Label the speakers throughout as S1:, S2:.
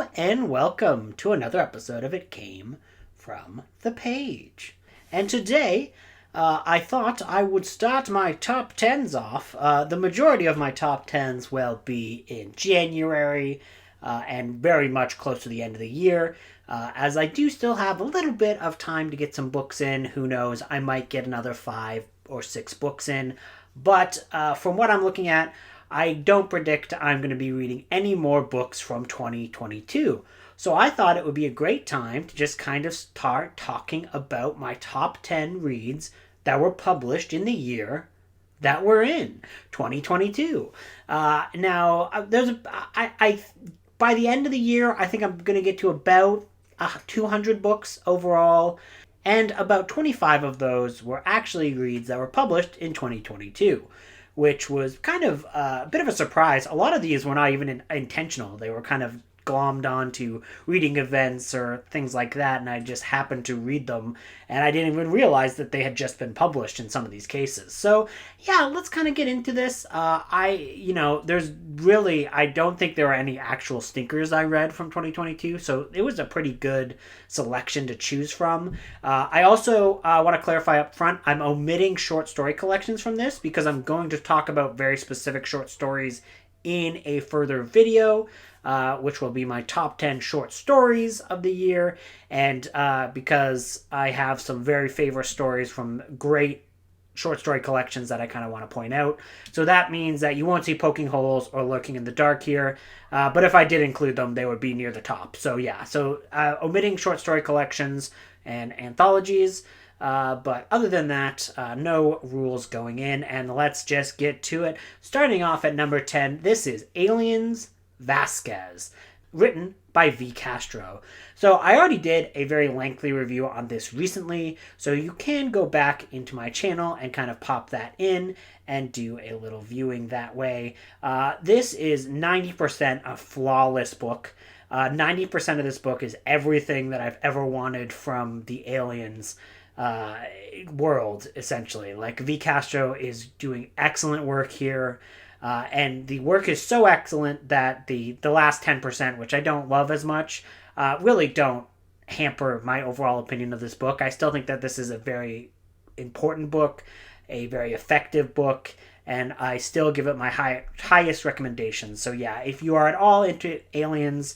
S1: Hello and welcome to another episode of It Came From the Page. And today, I thought I would start my top 10s off. The majority of my top 10s will be in January and very much close to the end of the year. As I do still have a little bit of time to get some books in. Who knows, I might get another 5 or 6 books in. But from what I'm looking at, I don't predict I'm going to be reading any more books from 2022. So I thought it would be a great time to just kind of start talking about my top 10 reads that were published in the year that we're in, 2022. By the end of the year, I think I'm going to get to about 200 books overall, and about 25 of those were actually reads that were published in 2022. Which was kind of a bit of a surprise. A lot of these were not even intentional. They were kind of glommed onto reading events or things like that, and I just happened to read them, and I didn't even realize that they had just been published in some of these cases. So, yeah, let's kind of get into this. I don't think there are any actual stinkers I read from 2022, so it was a pretty good selection to choose from. I also want to clarify up front, I'm omitting short story collections from this because I'm going to talk about very specific short stories in a further video, which will be my top 10 short stories of the year, and because I have some very favorite stories from great short story collections that I kind of want to point out. So that means that you won't see poking holes or lurking in the dark here, but if I did include them, they would be near the top. So yeah, omitting short story collections and anthologies. But other than that, no rules going in, and let's just get to it. Starting off at number 10, this is Aliens Vasquez, written by V. Castro. So I already did a very lengthy review on this recently, so you can go back into my channel and kind of pop that in and do a little viewing that way. This is 90% a flawless book. 90% of this book is everything that I've ever wanted from the Aliens world, essentially. Like, V. Castro is doing excellent work here. And the work is so excellent that the last 10%, which I don't love as much, really don't hamper my overall opinion of this book. I still think that this is a very important book, a very effective book, and I still give it my highest recommendations. So yeah, if you are at all into Aliens,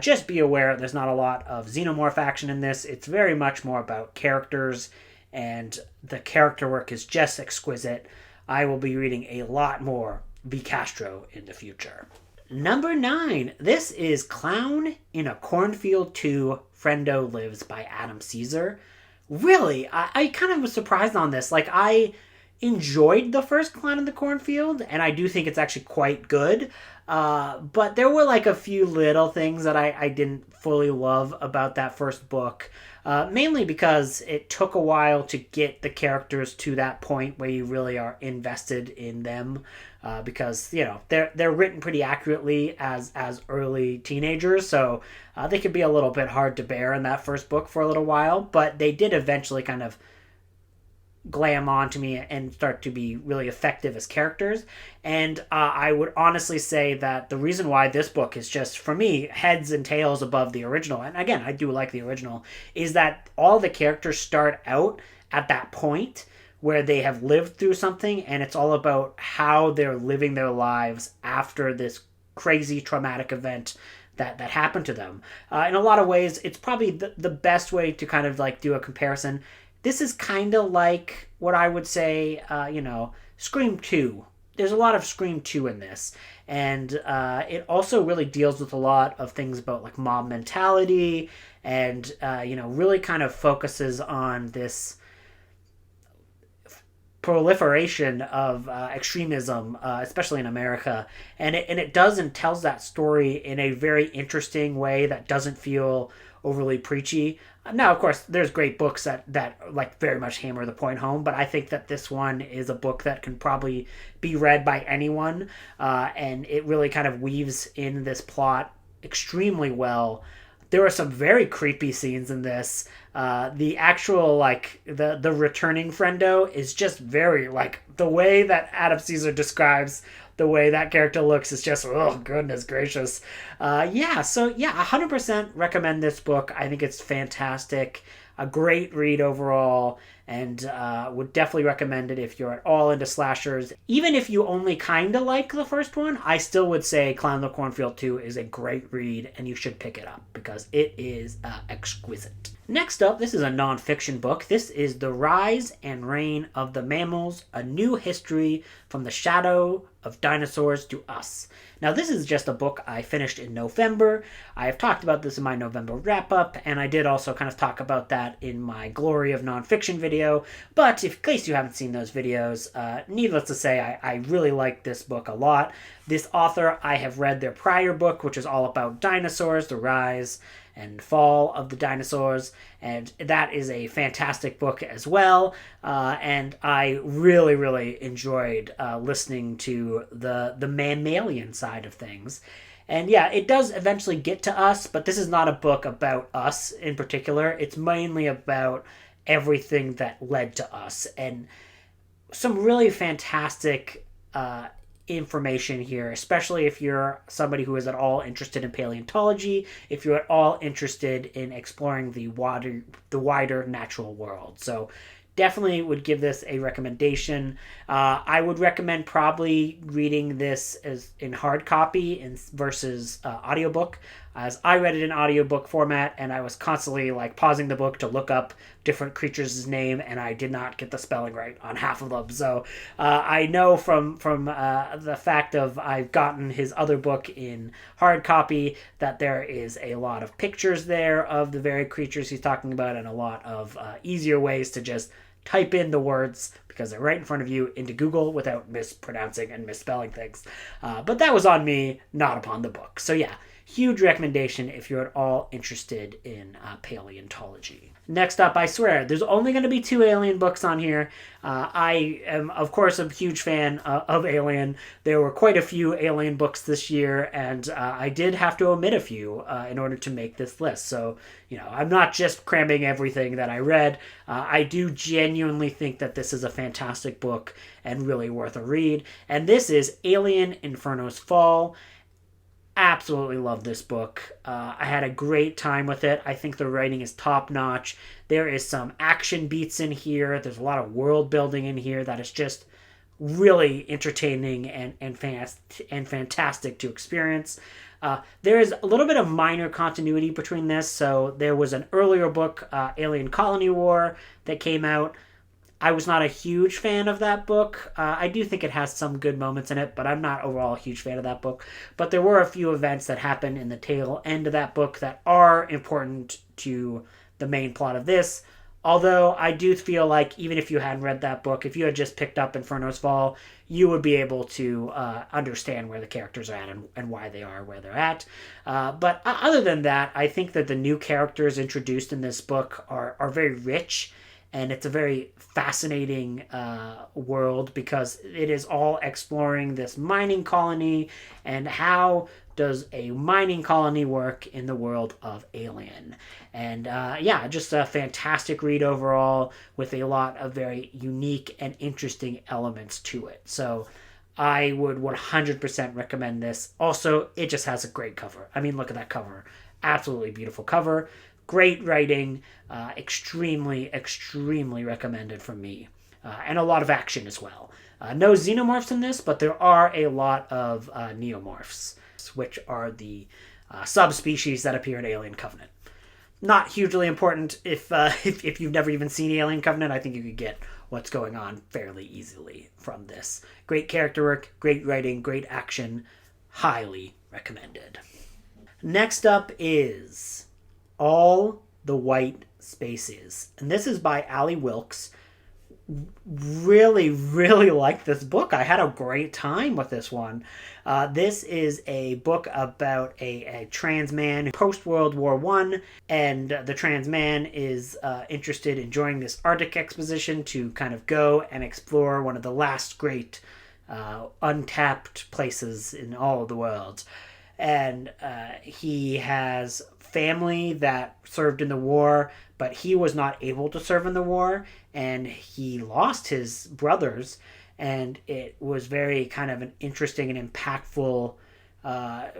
S1: just be aware there's not a lot of xenomorph action in this. It's very much more about characters, and the character work is just exquisite. I will be reading a lot more V. Castro in the future. Number 9. This is Clown in a Cornfield 2, Friendo Lives by Adam Caesar. Really, I kind of was surprised on this. Like, I enjoyed the first Clown in the Cornfield, and I do think it's actually quite good. But there were like a few little things that I didn't fully love about that first book. Mainly because it took a while to get the characters to that point where you really are invested in them. Because, you know, they're written pretty accurately as early teenagers, so they could be a little bit hard to bear in that first book for a little while, but they did eventually kind of glam onto me and start to be really effective as characters. And I would honestly say that the reason why this book is just, for me, heads and tails above the original, and again, I do like the original, is that all the characters start out at that point where they have lived through something, and it's all about how they're living their lives after this crazy traumatic event that happened to them. In a lot of ways, it's probably the best way to kind of like do a comparison. This is kind of like what I would say, Scream 2. There's a lot of Scream 2 in this. And it also really deals with a lot of things about like mob mentality and, really kind of focuses on this proliferation of extremism, especially in America, and it does and tells that story in a very interesting way that doesn't feel overly preachy. Now, of course, there's great books that like very much hammer the point home, but I think that this one is a book that can probably be read by anyone, and it really kind of weaves in this plot extremely well. There are some very creepy scenes in this. The actual, like, the returning friendo is just very, like, the way that Adam Caesar describes the way that character looks is just, oh, goodness gracious. So 100% recommend this book. I think it's fantastic. A great read overall, and would definitely recommend it if you're at all into slashers. Even if you only kind of like the first one, I still would say Clown in the Cornfield 2 is a great read, and you should pick it up because it is exquisite. Next up, this is a nonfiction book. This is The Rise and Reign of the Mammals, A New History from the Shadow of Dinosaurs to Us. Now, this is just a book I finished in November. I have talked about this in my November wrap-up, and I did also kind of talk about that in my Glory of Nonfiction video. But in case you haven't seen those videos, needless to say, I really like this book a lot. This author, I have read their prior book, which is all about dinosaurs, the rise and fall of the dinosaurs, and that is a fantastic book as well. And I really, really enjoyed listening to the mammalian side of things. And yeah, it does eventually get to us, but this is not a book about us in particular. It's mainly about everything that led to us, and some really fantastic information here, especially if you're somebody who is at all interested in paleontology, if you're at all interested in exploring the wider natural world. So definitely would give this a recommendation. I would recommend probably reading this as in hard copy versus audiobook, as I read it in audiobook format, and I was constantly like pausing the book to look up different creatures' name, and I did not get the spelling right on half of them. So I know from the fact of I've gotten his other book in hard copy that there is a lot of pictures there of the very creatures he's talking about, and a lot of easier ways to just type in the words because they're right in front of you into Google without mispronouncing and misspelling things. But that was on me, not upon the book. So yeah, huge recommendation if you're at all interested in paleontology. Next up, I swear, there's only going to be 2 Alien books on here. I am, of course, a huge fan of Alien. There were quite a few Alien books this year, and I did have to omit a few in order to make this list. So, I'm not just cramming everything that I read. I do genuinely think that this is a fantastic book and really worth a read. And this is Alien Inferno's Fall. Absolutely love this book. I had a great time with it. I think the writing is top notch. There is some action beats in here. There's a lot of world building in here that is just really entertaining and fantastic to experience. There is a little bit of minor continuity between this. So there was an earlier book, Alien Colony War, that came out. I was not a huge fan of that book. I do think it has some good moments in it, but I'm not overall a huge fan of that book. But there were a few events that happened in the tail end of that book that are important to the main plot of this. Although I do feel like even if you hadn't read that book, if you had just picked up Inferno's Fall, you would be able to understand where the characters are at and why they are where they're at. But other than that, I think that the new characters introduced in this book are very rich. And it's a very fascinating world because it is all exploring this mining colony and how does a mining colony work in the world of Alien. And just a fantastic read overall with a lot of very unique and interesting elements to it. So I would 100% recommend this. Also, it just has a great cover. I mean, look at that cover. Absolutely beautiful cover. Great writing, extremely recommended from me. And a lot of action as well. No xenomorphs in this, but there are a lot of neomorphs, which are the subspecies that appear in Alien Covenant. Not hugely important. If you've never even seen Alien Covenant, I think you could get what's going on fairly easily from this. Great character work, great writing, great action. Highly recommended. Next up is All the White Spaces. And this is by Ali Wilkes. Really like this book. I had a great time with this one. This is a book about a trans man post-World War I, and the trans man is interested in joining this Arctic expedition to kind of go and explore one of the last great untapped places in all of the world. And he has family that served in the war, but he was not able to serve in the war, and he lost his brothers, and it was very kind of an interesting and impactful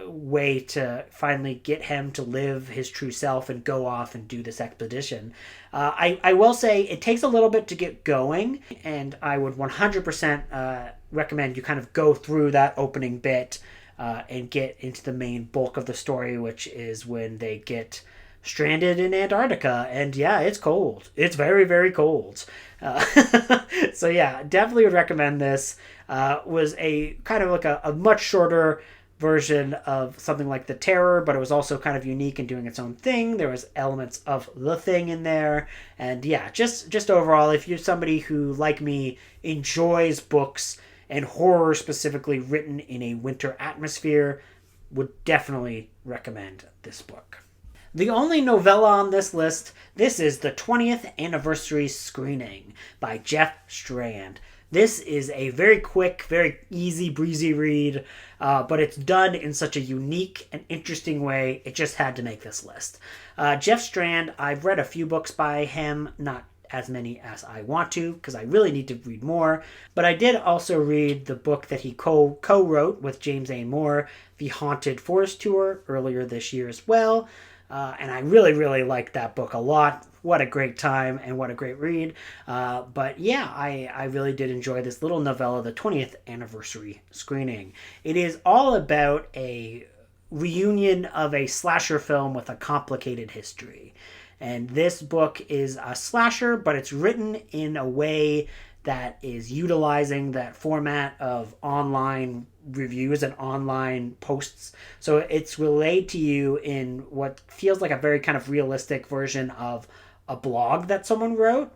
S1: way to finally get him to live his true self and go off and do this expedition. I will say it takes a little bit to get going, and I would 100% recommend you kind of go through that opening bit and get into the main bulk of the story, which is when they get stranded in Antarctica. And yeah, it's cold. It's very, very cold. So yeah, definitely would recommend this. Was a kind of like a much shorter version of something like The Terror, but it was also kind of unique in doing its own thing. There was elements of The Thing in there. And yeah, just overall, if you're somebody who, like me, enjoys books and horror specifically written in a winter atmosphere, would definitely recommend this book. The only novella on this list, this is the 20th Anniversary Screening by Jeff Strand. This is a very quick, very easy breezy read, but it's done in such a unique and interesting way, it just had to make this list. Jeff Strand, I've read a few books by him, not as many as I want to, because I really need to read more, but I did also read the book that he co-wrote with James A. Moore, The Haunted Forest Tour, earlier this year as well. And I really, really liked that book a lot. What a great time and what a great read. But yeah, I really did enjoy this little novella, the 20th Anniversary Screening. It is all about a reunion of a slasher film with a complicated history. And this book is a slasher, but it's written in a way that is utilizing that format of online reviews and online posts. So it's relayed to you in what feels like a very kind of realistic version of a blog that someone wrote.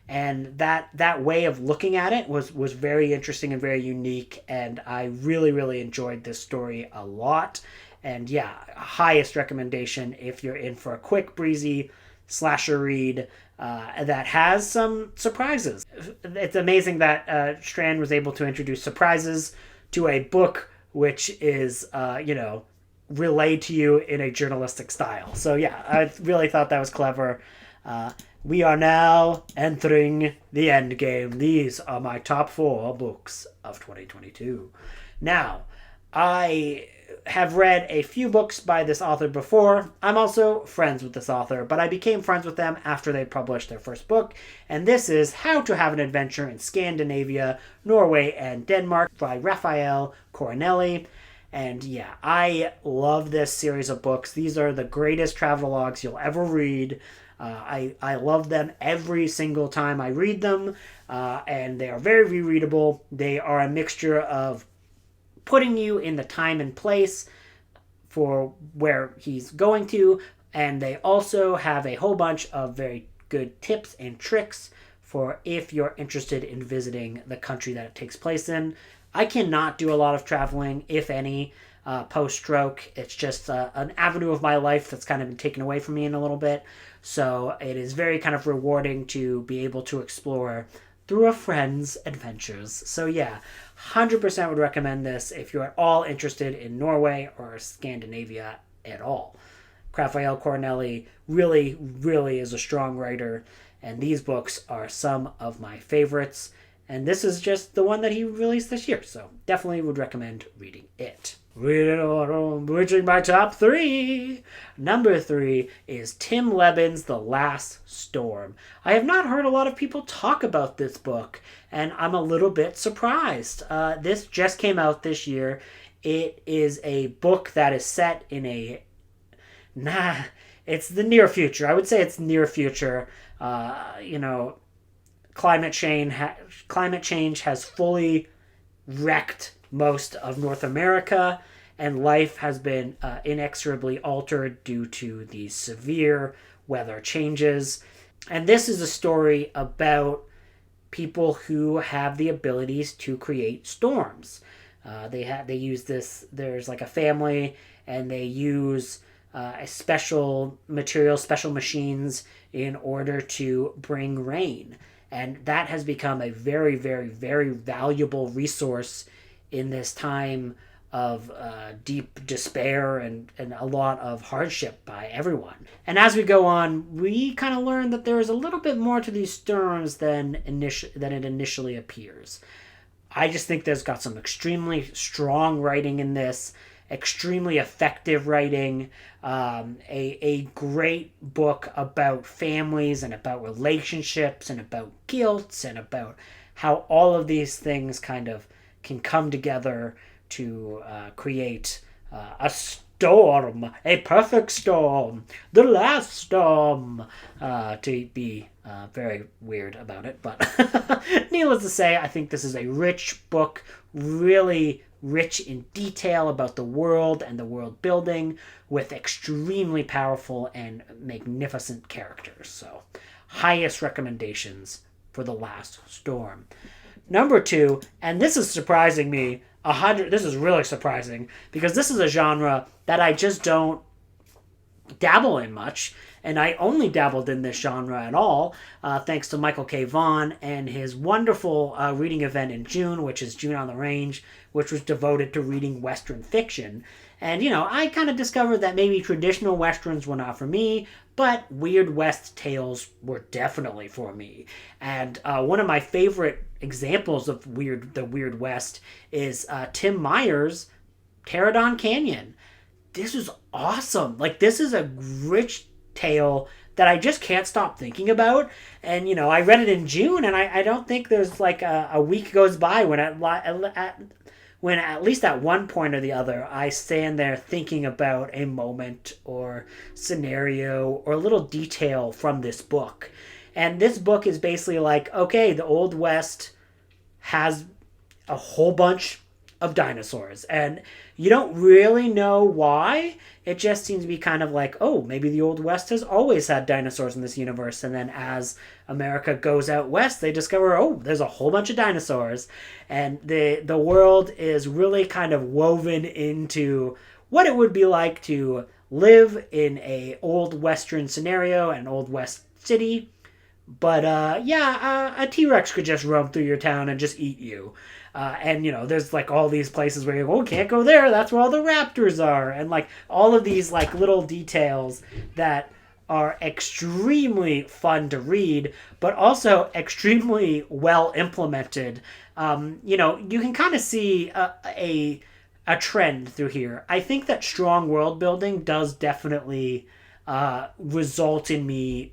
S1: And that way of looking at it was very interesting and very unique. And I really, really enjoyed this story a lot. And yeah, highest recommendation if you're in for a quick, breezy slasher read that has some surprises. It's amazing that Strand was able to introduce surprises to a book which is, relayed to you in a journalistic style. So yeah, I really thought that was clever. We are now entering the end game. These are my top 4 books of 2022. Now, I have read a few books by this author before. I'm also friends with this author, but I became friends with them after they published their first book, and this is How to Have an Adventure in Scandinavia, Norway, and Denmark by RAFFAEL CORONELLI. And yeah, I love this series of books. These are the greatest travelogues you'll ever read. I love them every single time I read them, and they are very rereadable. They are a mixture of putting you in the time and place for where he's going to, and they also have a whole bunch of very good tips and tricks for if you're interested in visiting the country that it takes place in. I cannot do a lot of traveling, if any, post-stroke. It's just an avenue of my life that's kind of been taken away from me in a little bit, so it is very kind of rewarding to be able to explore through a friend's adventures. So yeah, 100% would recommend this if you're at all interested in Norway or Scandinavia at all. RAFFAEL CORONELLI really, really is a strong writer, and these books are some of my favorites. And this is just the one that he released this year, so definitely would recommend reading it. Reaching my top 3. Number 3 is Tim Lebbon's The Last Storm. I have not heard a lot of people talk about this book, and I'm a little bit surprised. This just came out this year. It is a book that is set in it's the near future. I would say it's near future. Climate change has fully wrecked most of North America, and life has been inexorably altered due to these severe weather changes. And this is a story about people who have the abilities to create storms. They use this. There's like a family, and they use a special material, special machines in order to bring rain. And that has become a very, very, very valuable resource in this time of deep despair and a lot of hardship by everyone. And as we go on, we kind of learn that there is a little bit more to these storms than it initially appears. I just think there's got some extremely strong writing in this, extremely effective writing, a great book about families and about relationships and about guilt and about how all of these things kind of can come together to create a storm, a perfect storm, the last storm, to be very weird about it. But needless to say, I think this is a rich book, really rich in detail about the world and the world building, with extremely powerful and magnificent characters. So, highest recommendations for The Last Storm. Number 2, and this is surprising me, this is really surprising, because this is a genre that I just don't dabble in much, and I only dabbled in this genre at all thanks to Michael K. Vaughan and his wonderful reading event in June, which is June on the Range, which was devoted to reading Western fiction. And, I kind of discovered that maybe traditional Westerns were not for me, but Weird West tales were definitely for me. And one of my favorite examples of the Weird West is Tim Meyer's Pterodon Canyon. This is awesome. Like, this is a rich tale that I just can't stop thinking about. And, I read it in June, and I don't think there's like a week goes by when at least at one point or the other, I stand there thinking about a moment or scenario or a little detail from this book. And this book is basically like, okay, the Old West has a whole bunch of dinosaurs, and you don't really know why. It just seems to be kind of like, oh, maybe the Old West has always had dinosaurs in this universe, and then as America goes out west, they discover, oh, there's a whole bunch of dinosaurs, and the world is really kind of woven into what it would be like to live in a old Western scenario, an Old West city. But a T-Rex could just roam through your town and just eat you. And, there's like all these places where you go, oh, can't go there. That's where all the raptors are. And like all of these like little details that are extremely fun to read, but also extremely well implemented. You can kind of see a trend through here. I think that strong world building does definitely result in me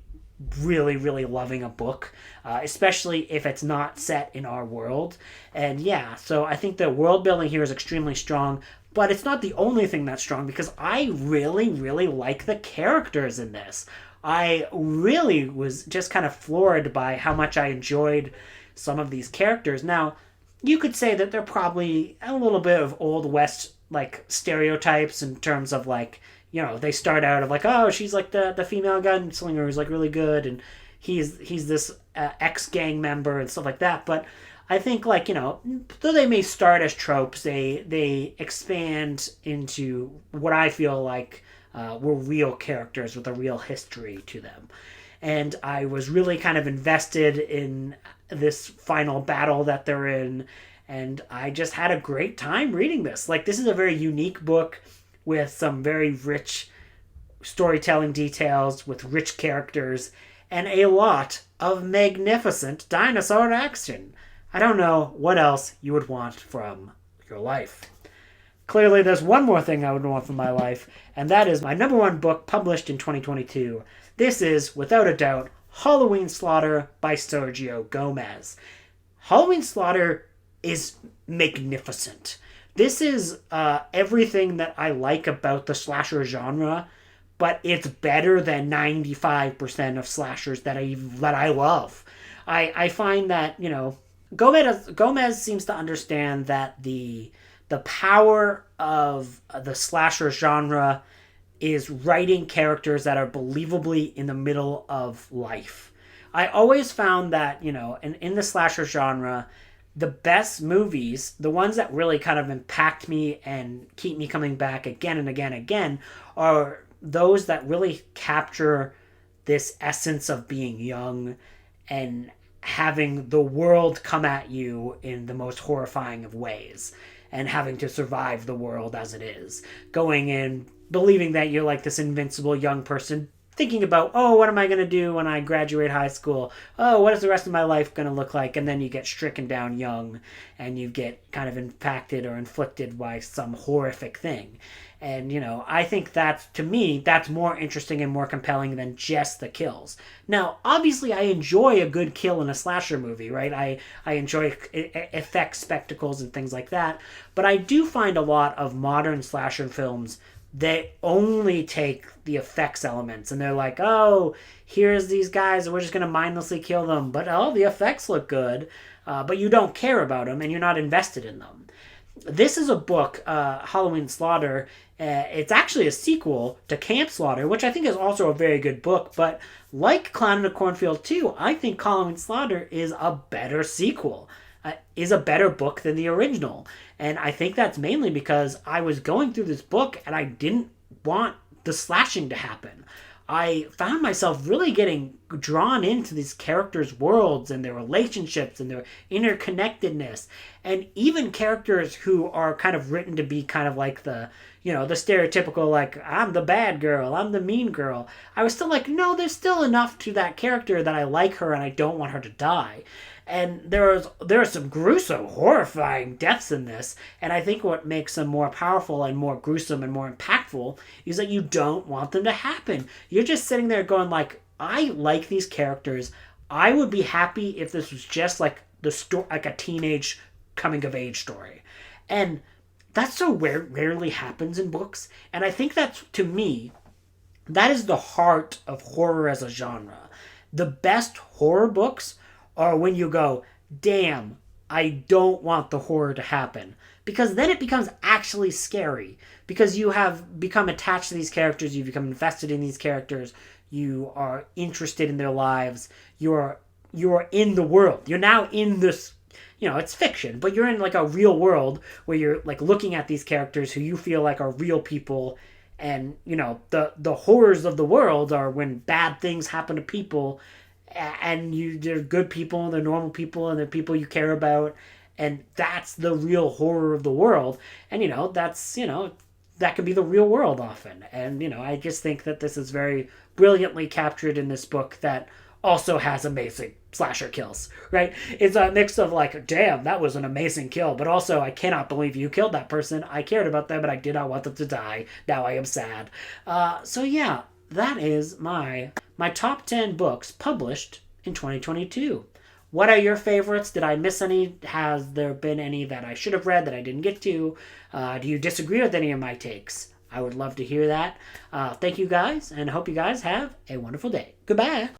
S1: really, really loving a book, especially if it's not set in our world. And so I think the world building here is extremely strong, but it's not the only thing that's strong, because I really, really like the characters in this. I really was just kind of floored by how much I enjoyed some of these characters. Now, you could say that they're probably a little bit of Old West like stereotypes in terms of like, they start out of like, oh, she's like the female gunslinger who's like really good, and he's this ex-gang member and stuff like that. But I think like, though they may start as tropes, they expand into what I feel like were real characters with a real history to them. And I was really kind of invested in this final battle that they're in, and I just had a great time reading this. Like, this is a very unique book with some very rich storytelling details, with rich characters, and a lot of magnificent dinosaur action. I don't know what else you would want from your life. Clearly, there's one more thing I would want from my life, and that is my number one book published in 2022. This is, without a doubt, Halloween Slaughter by Sergio Gomez. Halloween Slaughter is magnificent. This is everything that I like about the slasher genre, but it's better than 95% of slashers that I love. I find that, Gomez seems to understand that the power of the slasher genre is writing characters that are believably in the middle of life. I always found that, in the slasher genre, the best movies, the ones that really kind of impact me and keep me coming back again and again and again, are those that really capture this essence of being young and having the world come at you in the most horrifying of ways, and having to survive the world as it is. Going in, believing that you're like this invincible young person, thinking about, oh, what am I going to do when I graduate high school? Oh, what is the rest of my life going to look like? And then you get stricken down young and you get kind of impacted or inflicted by some horrific thing. And, I think that's, to me, that's more interesting and more compelling than just the kills. Now, obviously, I enjoy a good kill in a slasher movie, right? I enjoy effects, spectacles, and things like that. But I do find a lot of modern slasher films, they only take the effects elements and they're like, oh, here's these guys, and we're just going to mindlessly kill them. But, oh, the effects look good. But you don't care about them and you're not invested in them. This is a book, Halloween Slaughter. It's actually a sequel to Camp Slaughter, which I think is also a very good book. But like Clown in a Cornfield 2, I think Halloween Slaughter is a better sequel, is a better book than the original. And I think that's mainly because I was going through this book and I didn't want the slashing to happen. I found myself really getting drawn into these characters' worlds and their relationships and their interconnectedness. And even characters who are kind of written to be kind of like the stereotypical, like, I'm the bad girl, I'm the mean girl. I was still like, no, there's still enough to that character that I like her and I don't want her to die. And there are some gruesome, horrifying deaths in this, and I think what makes them more powerful and more gruesome and more impactful is that you don't want them to happen. You're just sitting there going like, I like these characters. I would be happy if this was just like like a teenage coming of age story. And that so rarely happens in books, and I think that's, to me, that is the heart of horror as a genre. The best horror books are when you go, damn, I don't want the horror to happen. Because then it becomes actually scary. Because you have become attached to these characters, you've become invested in these characters, you are interested in their lives, you're in the world. You're now in this, it's fiction, but you're in like a real world where you're like looking at these characters who you feel like are real people. And, the horrors of the world are when bad things happen to people, and they're good people, and they're normal people, and they're people you care about, and that's the real horror of the world. And that can be the real world often. And I just think that this is very brilliantly captured in this book that also has amazing slasher kills, right? It's a mix of like, damn, that was an amazing kill, but also, I cannot believe you killed that person. I cared about them, but I did not want them to die. Now I am sad. So yeah, that is my top 10 books published in 2022. What are your favorites? Did I miss any? Has there been any that I should have read that I didn't get to? Do you disagree with any of my takes? I would love to hear that. Thank you guys, and hope you guys have a wonderful day. Goodbye.